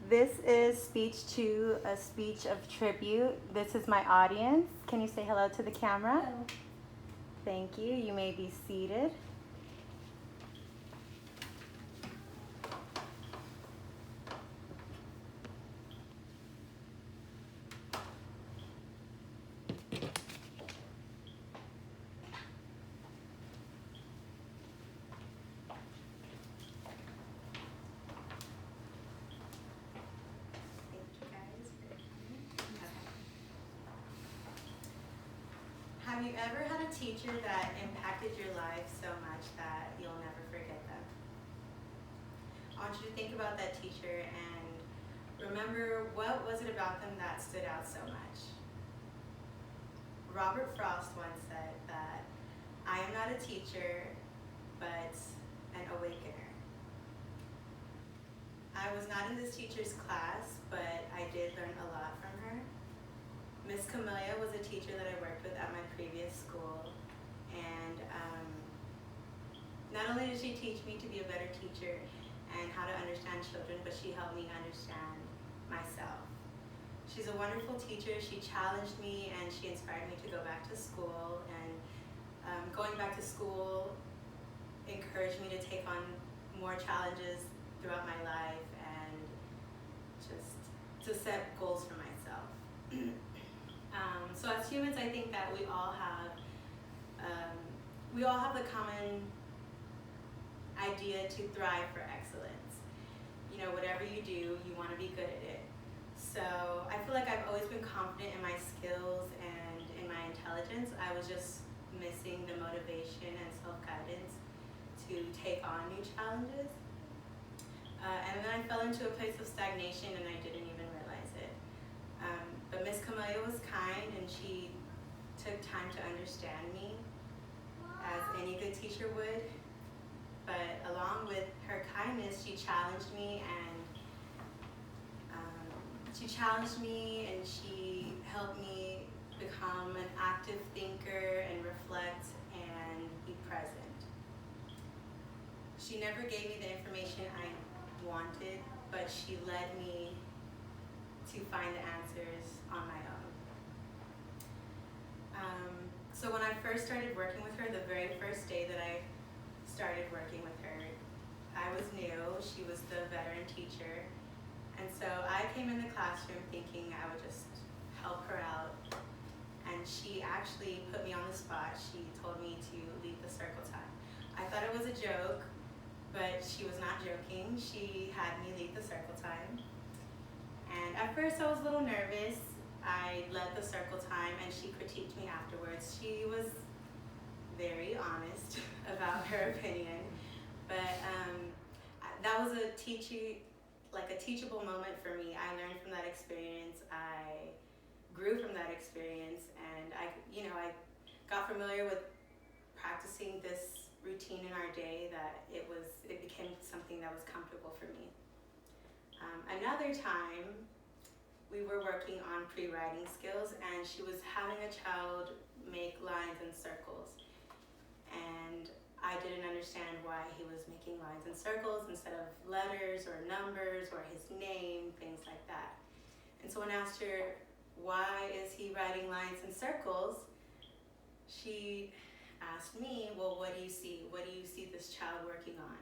This is speech two, a speech of tribute. This is my audience. Can you say hello to the camera? Hello. Thank you. You may be seated. Have you ever had a teacher that impacted your life so much that you'll never forget them? I want you to think about that teacher and remember, what was it about them that stood out so much? Robert Frost once said that I am not a teacher, but an awakener. I was not in this teacher's class, but I did learn a lot from her. Miss Camilla was a teacher that I worked with at my previous school, and not only did she teach me to be a better teacher and how to understand children, but she helped me understand myself. She's a wonderful teacher. She challenged me and she inspired me to go back to school, and going back to school encouraged me to take on more challenges throughout my life and just to set goals for myself. So as humans, I think that we all have the common idea to thrive for excellence. You know, whatever you do, you want to be good at it. So I feel like I've always been confident in my skills and in my intelligence. I was just missing the motivation and self-guidance to take on new challenges. And then I fell into a place of stagnation and I didn't even realize it. But Miss Camilla was kind and she took time to understand me, as any good teacher would. But along with her kindness, she challenged me and she helped me become an active thinker and reflect and be present. She never gave me the information I wanted, but she led me to find the answers on my own. So when I first started working with her, the very first day that I started working with her, I was new. She was the veteran teacher. And so I came in the classroom thinking I would just help her out. And she actually put me on the spot. She told me to lead the circle time. I thought it was a joke, but she was not joking. She had me lead the circle time. And at first I was a little nervous. I led the circle time and she critiqued me afterwards. She was very honest about her opinion. But that was a teachable moment for me. I learned from that experience. I grew from that experience, and I got familiar with practicing this routine in our day, that it became something that was comfortable for me. Another time, we were working on pre-writing skills, and she was having a child make lines and circles. And I didn't understand why he was making lines and circles instead of letters or numbers or his name, things like that. And so when I asked her, why is he writing lines and circles, she asked me, well, what do you see? What do you see this child working on?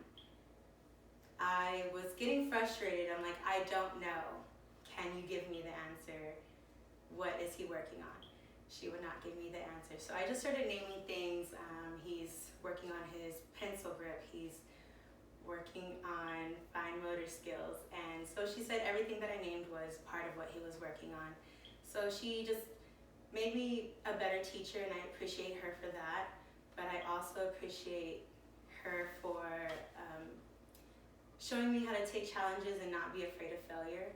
I was getting frustrated. I'm like, I don't know. Can you give me the answer? What is he working on? She would not give me the answer. So I just started naming things. He's working on his pencil grip. He's working on fine motor skills. And so she said everything that I named was part of what he was working on. So she just made me a better teacher, and I appreciate her for that. But I also appreciate her for showing me how to take challenges and not be afraid of failure.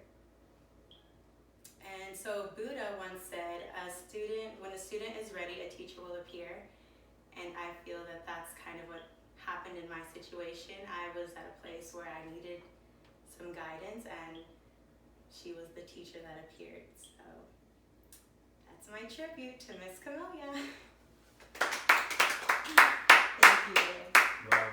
And so Buddha once said, when a student is ready, a teacher will appear. And I feel that that's kind of what happened in my situation. I was at a place where I needed some guidance, and she was the teacher that appeared. So that's my tribute to Miss Camilla. Thank you.